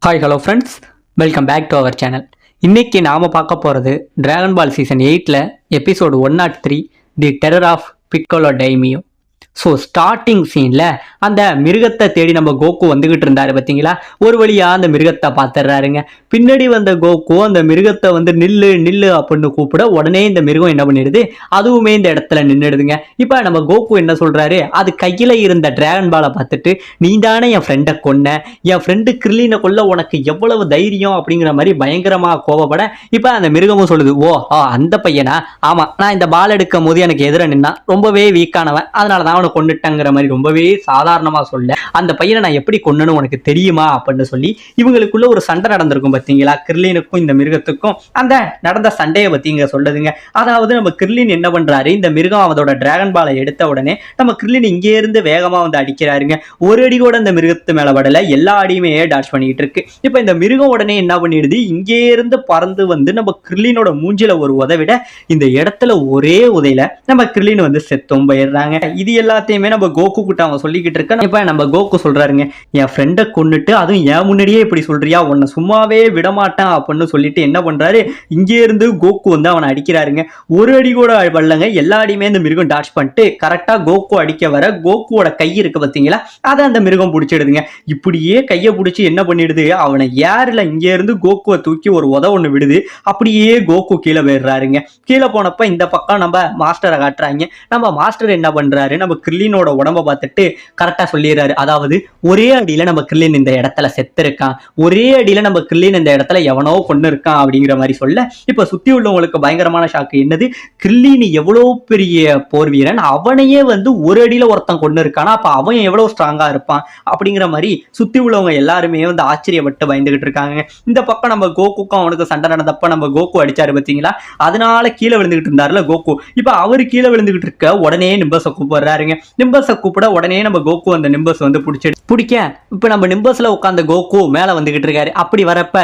Hi hello friends, welcome back to our channel. இன்றைக்கி நாம் பார்க்க போகிறது dragon ball season 8 episode 103 the terror of Piccolo Daimao. So starting சீனில் அந்த மிருகத்தை தேடி நம்ம கோகு வந்துக்கிட்டு இருந்தாரு பார்த்தீங்களா. ஒரு வழியாக அந்த மிருகத்தை பார்த்துடுறாருங்க. பின்னாடி வந்த கோகு அந்த மிருகத்தை நில்லு நில்லு அப்படின்னு கூப்பிட உடனே இந்த மிருகம் என்ன பண்ணிடுது, அதுவுமே இந்த இடத்துல நின்றுடுதுங்க. இப்போ நம்ம கோகு என்ன சொல்கிறாரு, அது கையில் இருந்த டிராகன் பாலை பார்த்துட்டு, நீ தானே என் ஃப்ரெண்டை கொன்ன, என் ஃப்ரெண்டு கிர்லினை கொல்ல உனக்கு எவ்வளவு தைரியம் அப்படிங்கிற மாதிரி பயங்கரமாக கோபப்பட, இப்போ அந்த மிருகமும் சொல்லுது, ஓ அந்த பையனா, ஆமாம் நான் இந்த பால் எடுக்கும் போது எனக்கு எதிர நின்னா ரொம்பவே வீக்கானவன், அதனால தான் அவனை கொண்டுட்டங்கிற மாதிரி ரொம்பவே சாதாரணமாக சொல்ல, அந்த பையனை நான் எப்படி கொன்னன்னு உனக்கு தெரியுமா அப்படின்னு சொல்லி இவங்களுக்குள்ள ஒரு சண்டை நடந்திருக்கும் பார்த்தீங்களா. கிர்லினுக்கும் இந்த மிருகத்துக்கும் அந்த நடந்த சண்டையை பற்றி இங்கே சொல்லுதுங்க. அதாவது நம்ம கிர்லின் என்ன பண்ணுறாரு, இந்த மிருகம் அதோட டிராகன் பாலை எடுத்த உடனே நம்ம கிர்லின் இங்கே இருந்து வேகமாக அடிக்கிறாருங்க. ஒரு அடி கூட இந்த மிருகத்து மேலே படலை, எல்லா அடியுமே டாஷ் பண்ணிக்கிட்டு இருக்கு. இப்போ இந்த மிருகம் உடனே என்ன பண்ணிடுது, இங்கே இருந்து பறந்து நம்ம கிர்லினோட மூஞ்சில ஒரு உதவிட இந்த இடத்துல ஒரே உதையில நம்ம கிர்லின் செத்தும் போயிடுறாங்க. இது எல்லாத்தையுமே நம்ம கோகு கிட்ட அவன் சொல்லிக்கிட்டு இருக்க. இப்ப நம்ம கோகு சொல்றாருங்க, என் ஃப்ரெண்டை கொன்னுட்டு அதுவும் என் முன்னாடியே இப்படி சொல்றியா, உன்னை சும்மாவே விடமாட்டான் அப்படின்னு சொல்லிட்டு என்ன பண்றாரு, இங்கே இருந்து கோகு அவனை அடிக்கிறாருங்க. ஒரு அடி கூட வரலங்க, எல்லா அடியுமே இந்த மிருகம் டாச் பண்ணிட்டு கரெக்டா கோகு அடிக்க வர கோகுவோட கை இருக்கு பார்த்தீங்களா, அதை அந்த மிருகம் பிடிச்சிடுதுங்க. இப்படியே கையை பிடிச்சி என்ன பண்ணிடுது, அவனை ஏர்ல இங்கே இருந்து கோகுவை தூக்கி ஒரு ஒண்ணு விடுது. அப்படியே கோகு கீழே போயிடுறாருங்க. கீழே போனப்ப இந்த பக்கம் நம்ம மாஸ்டரை காட்டுறாங்க. நம்ம மாஸ்டர் என்ன பண்றாரு, நம்ம கிர்லினோட உடம்ப பார்த்துட்டு கரெக்டா சொல்லிடுறாரு, அதாவது ஒரே அடியில நம்ம கிர்லின் இந்த இடத்துல செத்து இருக்கான், ஒரே அடியில நம்ம கிர்லின் இந்த இடத்துல எவனோ கொண்டு இருக்கான் அப்படிங்கிற மாதிரி சொல்ல, இப்ப சுத்தி உள்ளவங்களுக்கு பயங்கரமான ஷாக்கு. என்னது, கிர்லின் எவ்வளவு பெரிய போர் வீரன், அவனையே ஒரு அடியில ஒருத்தன் கொண்டு இருக்கானா, அப்ப அவன் எவ்வளவு ஸ்ட்ராங்கா இருப்பான் அப்படிங்கிற மாதிரி சுத்தி உள்ளவங்க எல்லாருமே ஆச்சரியப்பட்டு பயந்துகிட்டு இருக்காங்க. இந்த பக்கம் நம்ம கோகுக்கும் அவனுக்கு சண்டை நடந்தப்ப நம்ம கோகு அடிச்சாரு பார்த்தீங்களா, அதனால கீழே விழுந்துகிட்டு இருந்தாருல கோகு. இப்ப அவரு கீழே விழுந்துகிட்டு இருக்க உடனே நிம்பஸை கூப்பிடுறாருங்க. நிம்பஸை கூப்பிட உடனே நம்ம கோகு அந்த நிம்பஸ் பிடிக்க இப்ப நம்ம நிம்பஸ்ல உட்காந்த கோகு மேல வந்துகிட்டு இருக்காரு. அப்படி வரப்ப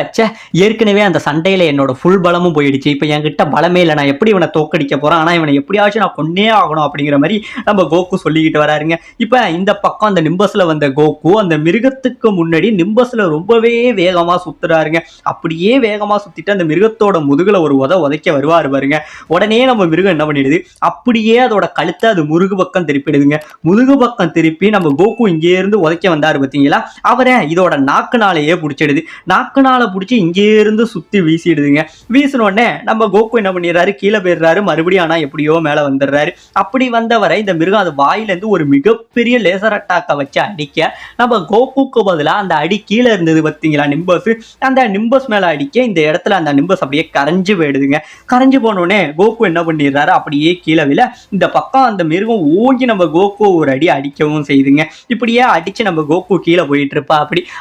ஏற்கனவே அந்த சண்டையில என்னோட ஃபுல் பலமும் போயிடுச்சு, இப்ப என்கிட்ட பலமே இல்லை, நான் எப்படி இவனை தோக்கடிக்க போறேன், ஆனா இவனை எப்படியாச்சும் நான் கொன்னே ஆகணும் அப்படிங்கிற மாதிரி நம்ம கோகு சொல்லிக்கிட்டு வராருங்க. இப்ப இந்த பக்கம் அந்த நிம்பஸ்ல வந்த கோகு அந்த மிருகத்துக்கு முன்னாடி நிம்பஸ்ல ரொம்பவே வேகமா சுத்துறாருங்க. அப்படியே வேகமா சுத்திட்டு அந்த மிருகத்தோட முதுகுல ஒரு உதைக்க வருவாரு பாருங்க. உடனே நம்ம மிருகம் என்ன பண்ணிடுது, அப்படியே அதோட கழுத்தை அது முருகு பக்கம் திருப்பிடுதுங்க. முதுகு பக்கம் திருப்பி நம்ம கோகு இங்கே இருந்து உதைக்க வந்தாரு பார்த்தீங்களா, அவரை இதோட நாக்குனாலேயே பிடிச்சிடுது. நாக்குனால பிடிச்சி இங்கே இருந்து சுத்தி வீசிடுதுங்க. வீசின உடனே நம்ம கோகு என்ன பண்ணிடுறாரு, கீழே போயிடுறாரு. மறுபடியும் ஆனா எப்படியோ மேல வந்துடுறாரு. அப்படி வந்தவரை இந்த மிருகம் அது வாயிலிருந்து ஒரு மிகப்பெரிய லேசர் அட்டாக்கை வச்சு அடிக்க, நம்ம கோகுக்கு பதிலாக அந்த அடி கீழே இருந்தது பார்த்தீங்களா நிம்பஸ், அந்த நிம்பஸ் மேல அடிக்க இந்த இடத்துல அந்த நிம்பஸ் அப்படியே கரைஞ்சு போயிடுதுங்க. கரைஞ்சு போனோடனே கோகு என்ன பண்ணிடுறாரு, அப்படியே கீழே விழ இந்த பக்கம் அந்த மிருகம் ஓங்கி நம்ம கோகு ஒரு அடி அடிக்கவும் செய்துங்க. இப்படியே அடிச்சு நம்ம கோகு கீழே போயிட்டு இருப்பா.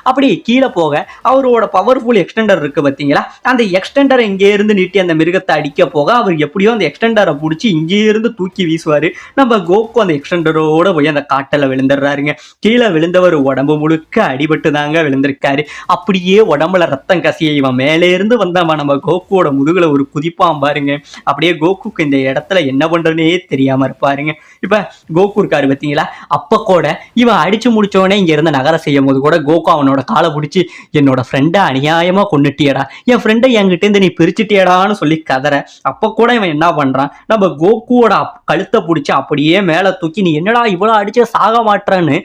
அப்படி கீழே போக அவரோட பவர்ஃபுல் எக்ஸ்டெண்டர் இருக்கு பார்த்தீங்களா, அந்த எக்ஸ்டெண்டரை இங்கே இருந்து நீட்டி அந்த மிருகத்தை அடிக்க போக அவர் எப்படியோ அந்த எக்ஸ்டெண்டரை பிடிச்சி இங்கே இருந்து தூக்கி வீசுவாரு. நம்ம கோகு அந்த எக்ஸ்டெண்டரோட போய் அந்த காட்டில் விழுந்துடுறாருங்க. கீழே விழுந்தவர் உடம்பு முழுக்க அடிபட்டு தாங்க விழுந்திருக்காரு. அப்படியே உடம்புல ரத்தம் கசிய இவன் மேலே இருந்து வந்தவன் நம்ம கோகுவோட முதுகுல ஒரு குதிப்பான் பாருங்க. அப்படியே கோகுக்கு இந்த இடத்துல என்ன பண்றதுனே தெரியாம இருப்பாருங்க. இப்ப கோகு இருக்காரு பார்த்தீங்களா, அப்ப கூட இவன் அடிச்சு முடிச்சோடனே இங்க இருந்து நகர செய்யும் போது கூட கோகு அவனோட காலை பிடிச்சி, என்னோட ஃப்ரெண்டை அநியாயமா கொண்டுட்டியடா, என் ஃப்ரெண்டை என்கிட்ட இருந்து நீ பிரிச்சுட்டியடான்னு சொல்லி கதற. அப்ப கூட இவன் என்ன பண்றான், நம்ம கோகுவோட கழுத்தை பிடிச்சி அப்படியே மேல தூக்கி, நீ என்னடா இவ்வளவு அடிச்சு சாக மாட்டேன்னு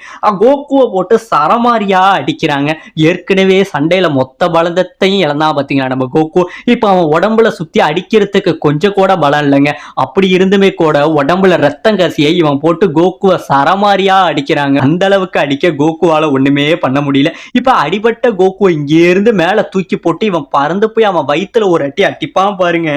கோகுவை போட்டு சரமாரியா அடிக்கிறாங்க. ஏற்கனவே சண்டையில மொத்த பலத்தையும் இழந்தா பாத்தீங்களா நம்ம கோகு. இப்ப அவன் உடம்புல சுத்தி அடிக்கிறதுக்கு கொஞ்சம் கூட பலம் இல்லைங்க. அப்படி இருந்துமே கூட உடம்புல ரத்தம் கசியை இவன் போட்டு கோகுவை சரமாரியா அடிக்கிறாங்க. அந்த அளவுக்கு அடிக்க கோகுவால ஒண்ணுமே பண்ண முடியல. இப்ப அடிபட்ட கோகுவை இங்கே இருந்து மேல தூக்கி போட்டு இவன் பறந்து போய் அவன் வயிற்றுல ஒரு அட்டி அட்டிப்பான் பாருங்க.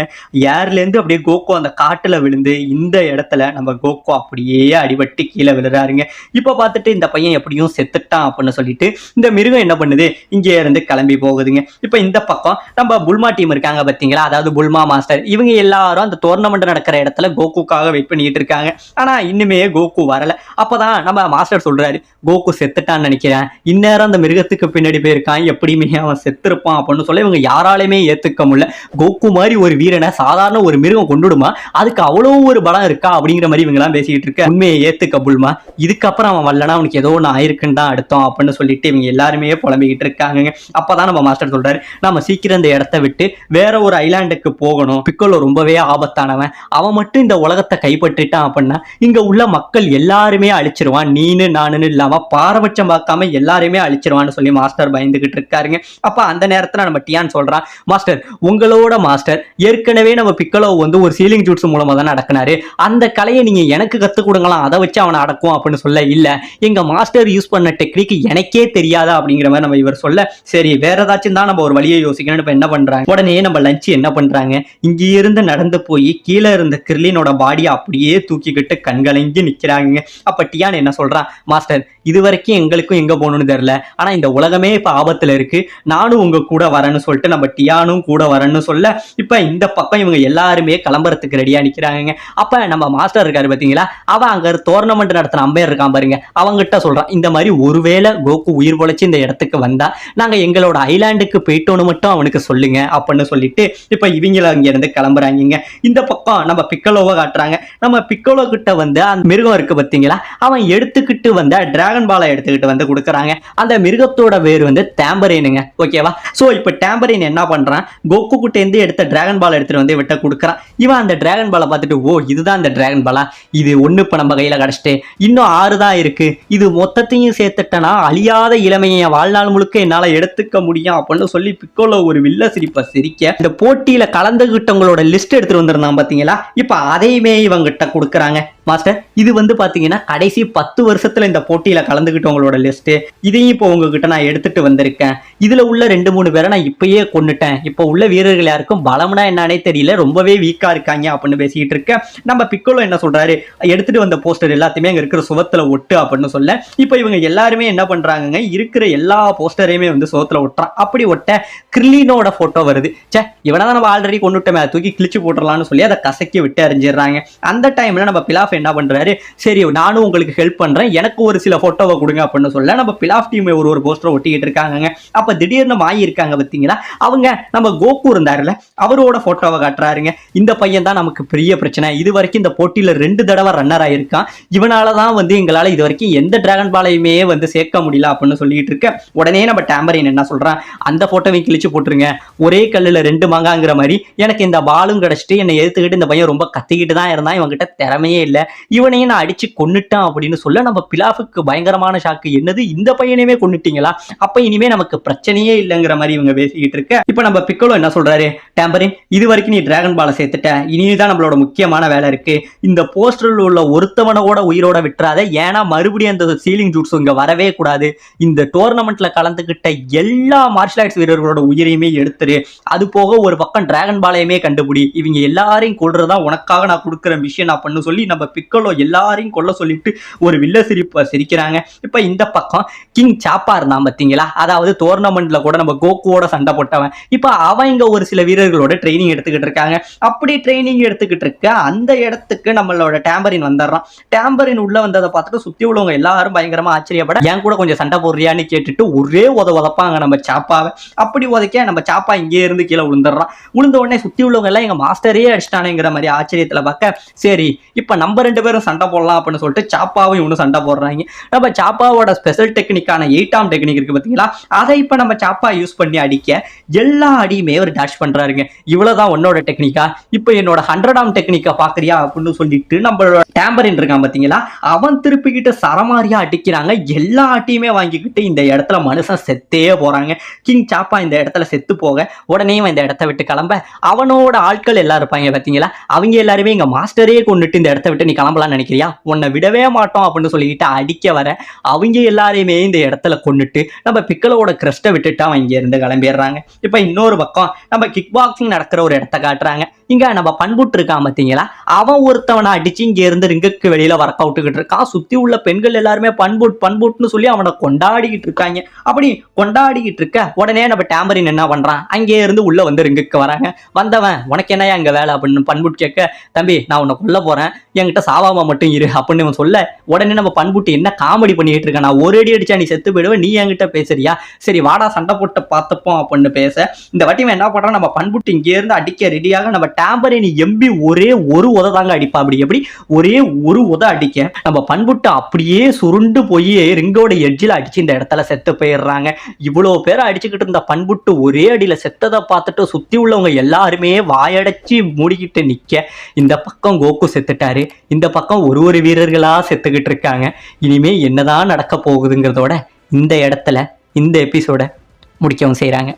ஏர்ல இருந்து அப்படியே கோகு அந்த காட்டுல விழுந்து இந்த இடத்துல நம்ம கோகு அப்படியே அடிபட்டு கீழே விழுறாருங்க. இப்ப பார்த்துட்டு இந்த பையன் எப்படியும் செத்துட்டான் அப்படின்னு சொல்லிட்டு இந்த மிருகம் என்ன பண்ணுது, இங்கே இருந்து கிளம்பி போகுதுங்க. இப்ப இந்த பக்கம் நம்ம புல்மா டீம் இருக்காங்க பார்த்தீங்களா, அதாவது புல்மா மாஸ்டர், இவங்க எல்லாரும் அந்த டோர்னமெண்ட் நடக்கிற இடத்துல கோகுக்காக வெயிட் பண்ணிட்டு இருக்காங்க. ஆனா இன்னுமே கோகு கோகு வரல. அப்பதான் நம்ம மாஸ்டர் சொல்றாரு, கோகு செத்துட்டான்னு நினைக்கிறேன், இந்நேரம் அந்த மிருகத்துக்கு பின்னாடி போயிருக்கான், எப்படியுமே அவன் செத்துருப்பான் அப்படின்னு சொல்ல இவங்க யாராலுமே ஏத்துக்க முடியல. கோகு மாதிரி ஒரு வீரனை சாதாரண ஒரு மிருகம் கொண்டுடுமா, அதுக்கு அவ்வளவு ஒரு பலம் இருக்கா அப்படிங்கிற மாதிரி இவங்க எல்லாம் பேசிக்கிட்டு இருக்க. உண்மையை ஏத்துக்க புல்மா, இதுக்கப்புறம் அவன் வரலனா அவனுக்கு ஏதோ ஒன்று ஆயிருக்குன்னு தான் அர்த்தம் அப்படின்னு சொல்லிட்டு இவங்க எல்லாருமே புலம்பிக்கிட்டு இருக்காங்க. அப்பதான் நம்ம மாஸ்டர் சொல்றாரு, நம்ம சீக்கிரம் இந்த இடத்த விட்டு வேற ஒரு ஐலாண்டுக்கு போகணும், பிக்கோலோ ரொம்பவே ஆபத்தானவன், அவன் மட்டும் இந்த உலகத்தை கைப்பற்றிட்டான் அப்படின்னா இங்க உள்ள மக்கள் எல்லாருமே அழிச்சிருவான், நீனு நானுன்னு இல்லாம பாரபட்சம் பார்க்காம எல்லாருமே அழிச்சிருவான்னு சொல்லி மாஸ்டர் பயந்துகிட்டு இருக்காருங்க. அப்ப அந்த நேரத்துல நம்ம டியான் சொல்றான், மாஸ்டர் உங்களோட மாஸ்டர் ஏற்கனவே நம்ம பிக்கோலோ வந்து ஒரு சீலிங் ஜூட்ஸ் மூலமா தான் அடக்குனாரு, அந்த கலையை நீங்க எனக்கு கத்துக் கொடுங்களாம், அதை வச்சு அவனை அடக்கும் அப்படின்னு சொல்ல, இல்ல எங்க மாஸ்டர் யூஸ் பண்ண டெக்னிக் எனக்கே தெரியாதா அப்படிங்கிற மாதிரி நம்ம இவர் சொல்ல, சரி வேற ஏதாச்சும் தான் நம்ம ஒரு வழியை யோசிக்கணும். இப்ப என்ன பண்றாங்க, உடனே நம்ம லஞ்ச் என்ன பண்றாங்க, இங்க இருந்து நடந்து போய் கீழே இருந்த கிர்லினோட பாடியை அப்படியே தூக்கிக்கிட்டு கண்கலங்கி நிக்கிறாங்க. அப்ப டியான் என்ன சொல்றான், மாஸ்டர் இது வரைக்கும் எங்களுக்கும் எங்க போகணும்னு தெரியல, ஆனா இந்த உலகமே இப்ப ஆபத்துல இருக்கு, நானும் உங்க கூட வரேன்னு சொல்லிட்டு நம்ம டியானும் கூட வரேன்னு சொல்ல, இப்ப இந்த பக்கம் இவங்க எல்லாருமே கிளம்புறதுக்கு ரெடியா நிக்கிறாங்க. அப்ப நம்ம மாஸ்டர் இருக்காரு பாத்தீங்களா, அவன் அங்க டோர்னமெண்ட் நடத்தின அம்பையர் இருக்கான் பாருங்க, அவங்கிட்ட சொல்றான், இந்த மாதிரி ஒருவேளை கோகு உயிர் பொழைச்சு இந்த இடத்துக்கு வந்தா நாங்க எங்களோட ஐலாண்டுக்கு போயிட்டோன்னு மட்டும் அவனுக்கு சொல்லுங்க அப்படின்னு சொல்லிட்டு இப்ப இவங்கள அங்க இருந்து கிளம்புறாங்க. இந்த பக்கம் நம்ம பிக்கோலோவை காட்டுறாங்க. நம்ம பிக்கோலோ கிட்ட வந்து அந்த மிருகம் இருக்கு பாத்தீங்களா, அவன் எடுத்துக்கிட்டு வந்த டிராகன் பாலை எடுத்துக்கிட்டு வந்து கொடுக்குறாங்க. அந்த மிருகத்தோட பேர் வந்து டேம்பரினுங்க, ஓகேவா? சோ இப்ப டேம்பரின் என்ன பண்றான், கோகு கிட்ட இருந்து எடுத்த டிராகன் பால் எடுத்துட்டு வந்து விட்ட கொடுக்குறான். இவன் அந்த டிராகன் பாலை பார்த்துட்டு, ஓ இதுதான் அந்த டிராகன் பாலா, இது ஒண்ணு இப்ப நம்ம கையில கிடைச்சிட்டு இன்னும் 6 தான் இருக்கு, இது மொத்தத்தையும் சேர்த்துட்டனா அழியாத இளமையை வாழ்நாள் முழுக்க என்னால எடுத்துக்க முடியும் அப்படின்னு சொல்லி பிக்கோலோ ஒரு வில்ல சிரிப்பை சிரிக்க, இந்த போட்டியில கலந்துகிட்டவங்களோட லிஸ்ட் எடுத்துட்டு வந்திருந்தான் பாத்தீங்களா, இப்ப அதையுமே இவங்கிட்ட கொடுக்குறாங்க. மாஸ்டர் இது வந்து பாத்தீங்கன்னா கடைசி 10 வருஷத்துல இந்த போட்டியில கலந்துகிட்டவங்களோட லிஸ்ட், இதையும் இப்போ உங்ககிட்ட நான் எடுத்துட்டு வந்திருக்கேன், இதுல உள்ள 2-3 பேரை நான் இப்பயே கொண்டுட்டேன், இப்போ உள்ள வீரர்கள் யாருக்கும் பலம்னா என்னன்னே தெரியல, ரொம்பவே வீக்கா இருக்காங்க அப்படின்னு பேசிக்கிட்டு இருக்க. நம்ம பிக்கோலோ என்ன சொல்றாரு, எடுத்துட்டு வந்த போஸ்டர் எல்லாத்தையுமே அங்க இருக்கிற சுவத்துல ஒட்டு அப்படின்னு சொல்ல, இப்போ இவங்க எல்லாருமே என்ன பண்றாங்க, இருக்கிற எல்லா போஸ்டரையுமே வந்து சுவத்துல ஒட்டுறான். அப்படி ஒட்ட கிர்லினோட போட்டோ வருது. சே இவனதான் நம்ம ஆல்ரெடி கொண்டுட்டோமே, தூக்கி கிழிச்சு போட்டுடலாம்னு சொல்லி அதை கசக்கி விட்டு அறிஞ்சிடுறாங்க. அந்த டைம்ல நம்ம பிலாஃப் என்ன பண்றாரு, சரி நானும் உங்களுக்கு ஹெல்ப் பண்றேன், எனக்கு ஒரு சில போட்டோவை கொடுங்க அப்படின்னு சொல்ல நம்ம பிலாஃப் டீம் ஒரு போஸ்டர் ஒட்டிக்கிட்டு இருக்காங்க. அப்ப திடீர்னு மாயி இருக்காங்க பாத்தீங்களா, அவங்க நம்ம கோகு இருந்தாருல அவரோட போட்டோவை காட்டுறாருங்க. இந்த பையன் தான் நமக்கு பெரிய பிரச்சனை, இது வரைக்கும் இந்த போட்டியில 2 தடவை ரன்னர் ஆயிருக்கான், இவனாலதான் வந்து எங்களால இது வரைக்கும் எந்த டிராகன் பாலையுமே வந்து சேர்க்க முடியல அப்படின்னு சொல்லிட்டு இருக்க. உடனே நம்ம டேம்பரின் என்ன சொல்றான், அந்த போட்டோவையும் கிழிச்சு போட்டுருங்க, ஒரே கல்லுல 2 மாங்காங்கிற மாதிரி எனக்கு இந்த பாலும் கிடைச்சிட்டு என்னை எதிர்த்துக்கிட்டு இந்த பையன் ரொம்ப கத்திக்கிட்டு தான் இருந்தான், இவங்கிட்ட திறமையே இல்லை, இவனையும் நான் அடிச்சு கொன்னுட்டான் அப்படின்னு சொல்ல நம்ம பிலாஃபுக்கு பயங்கரமான ஷாக்கு, என்னது இந்த பையனையுமே கொன்னுட்டீங்களா, அப்ப இனிமே நமக்கு பிரச்சனையே இல்லைங்கிற மாதிரி இவங்க பேசிக்கிட்டு இருக்க. இப்ப நம்ம பிக்கோலோ என்ன சொல்றாரு, டேம்பரின் இது வரைக்கும் நீ டிராகன் பாலை சேர்த்துட்ட, இனிதான் நம்மளோட முக்கியமான வேலை இருக்கு, இந்த போஸ்டரில் உள்ள ஒருத்தவனோட உயிரோட விட்டுறாத, ஏன்னா மறுபடியும் அந்த சீலிங் ஜூட்ஸ் இங்க வரவே கூடாது, இந்த டோர்னமெண்ட்ல கலந்துகிட்ட எல்லா மார்ஷல் ஆர்ட்ஸ் வீரர்களோட உயிரையுமே எடுத்துரு, அது போக ஒரு பக்கம் டிராகன் பாலையுமே கண்டுபிடி, இவங்க எல்லாரையும் கொல்றதா உனக்காக நான் கொடுக்குற மிஷன் அப்படின்னு சொல்லி நம்ம பிக்கோலோ எல்லாரையும் கொல்ல சொல்லிட்டு ஒரு வில்ல சிரிப்பை சிரிக்கிறாங்க. இப்ப இந்த பக்கம் கிங் சாப்பா இருந்தான் பாத்தீங்களா, அதாவது டோர்னமெண்ட்ல கூட நம்ம கோகுவோட சண்டை போட்டவன், இப்ப அவன் இங்க ஒரு சில வீரர்களோட ட்ரைனிங் எடுத்துக்கிட்டு இருக்காங்க. அப்படி ட்ரைனிங் எடுத்துக்கிட்டு இருக்க அந்த இடத்துக்கு நம்மளோட டேம்பரின் வந்துடுறான். டேம்பரின் உள்ள வந்ததை பார்த்துட்டு சுத்தி உள்ளவங்க எல்லாரும் பயங்கரமா ஆச்சரியப்பட, என் கூட கொஞ்சம் சண்டை போடுறியான்னு கேட்டுட்டு ஒரே உதப்பாங்க நம்ம சாப்பாவை. அப்படி உதைக்க நம்ம சாப்பா இங்கே இருந்து கீழே விழுந்துடுறான். விழுந்த உடனே சுத்தி உள்ளவங்க எல்லாம் எங்க மாஸ்டரே அடிச்சிட்டானுங்கிற மாதிரி ஆச்சரியத்துல பார்க்க, சரி இப்ப நம்ம 2 பேரும் சண்டை போடலாம் அப்படின்னு சொல்லிட்டு சாப்பாவும் இவனும் சண்டை போடுறாங்க. நம்ம சாப்பாவோட ஸ்பெஷல் டெக்னிக்கான 8ஆம் டெக்னிக் இருக்கு பாத்தீங்களா, அதை இப்ப நம்ம சாப்பா யூஸ் பண்ணி அடிக்க எல்லா அடியுமே ஒரு டாஷ் பண்றாருங்க. இவ்வளவுதான் உன்னோட டெக்னிக்கா, இப்ப என்னோட 100ஆம் டெக்னிக்கா பாக்குறியா அப்படின்னு சொல்லிட்டு நம்மளோட டேம்பரின் இருக்கான் பாத்தீங்களா, அவன் திருப்பிக்கிட்டு சரமாரியா அடிக்கிறாங்க. எல்லா அட்டியுமே வாங்கிக்கிட்டு இந்த இடத்துல மனுஷன் செத்தே போறாங்க. கிங் சாப்பா இந்த இடத்துல செத்து போக உடனே இந்த இடத்த விட்டு கிளம்ப அவனோட ஆட்கள் எல்லாம் இருப்பாங்க பாத்தீங்களா, அவங்க எல்லாருமே எங்க மாஸ்டரே கொண்டுட்டு இந்த இடத்த விட்டு நீ கிளம்பலாம் நினைக்கிறியா, உன்னை விடவே மாட்டோம் அப்படின்னு சொல்லிட்டு அடிக்க வர அவங்க எல்லாரையுமே இந்த இடத்துல கொண்டுட்டு நம்ம பிக்கலோட கிரஸ்ட்டை விட்டுட்டு அவன் இங்க இருந்து கிளம்பிடுறாங்க. இப்ப இன்னொரு பக்கம் நம்ம கிக் பாக்ஸிங் நடக்கிற ஒரு இடத்த காட்டுறாங்க. இங்க நம்ம பண்புட்டு இருக்கான் பாத்தீங்களா, அவன் ஒருத்தவனை அடிச்சு இங்க இருந்து ரிங்குக்கு வெளியில ஒர்க் அவுட்டுக்கிட்டு இருக்கான். சுத்தி உள்ள பெண்கள் எல்லாருமே பண்புட்னு சொல்லி அவனை கொண்டாடிக்கிட்டு இருக்காங்க. அப்படி கொண்டாடிக்கிட்டு இருக்க உடனே நம்ம டேம்பரின் என்ன பண்றான், அங்கே இருந்து உள்ள வந்து ரிங்குக்கு வராங்க. வந்தவன் உனக்கு என்னையா அங்க வேலை அப்படின்னு பண்புட் கேட்க, தம்பி நான் உன்னை கொல்ல போறேன், என்கிட்ட சாவாமா மட்டும் இரு அப்படின்னு இவன் சொல்ல உடனே நம்ம பண்புட்டு என்ன காமெடி பண்ணிட்டு இருக்க, நான் ஒரு அடி அடிச்சா நீ செத்து போயிடுவேன், நீ என்கிட்ட பேசுறியா, சரி வாடா சண்டை போட்டு பார்த்துப்போம் அப்படின்னு பேச இந்த வாட்டி இவன் என்ன பண்றான், நம்ம பண்புட்டு இங்கே இருந்து அடிக்க ரெடியாக நம்ம டேம்பரின் எம்பி ஒரே ஒரு உத தாங்க அடிப்பா. அப்படி எப்படி ஒரே ஒரு உத அடிக்க நம்ம பண்புட்டு அப்படியே சுருண்டு போய் ரிங்கோட எட்ஜில் அடிச்சு இந்த இடத்துல செத்து போயிடுறாங்க. இவ்வளவு பேரை அடிச்சுக்கிட்டு இருந்த பண்புட்டு ஒரே அடியில செத்ததை பார்த்துட்டு சுத்தி உள்ளவங்க எல்லாருமே வாயடைச்சு மூடிக்கிட்டு நிக்க, இந்த பக்கம் கோகு செத்துட்டாரு, இந்த பக்கம் ஒரு வீரர்களா செத்துக்கிட்டு இருக்காங்க. இனிமே என்னதான் நடக்க போகுதுங்கிறதோட இந்த இடத்துல இந்த எபிசோட முடிக்கவும் செய்றாங்க.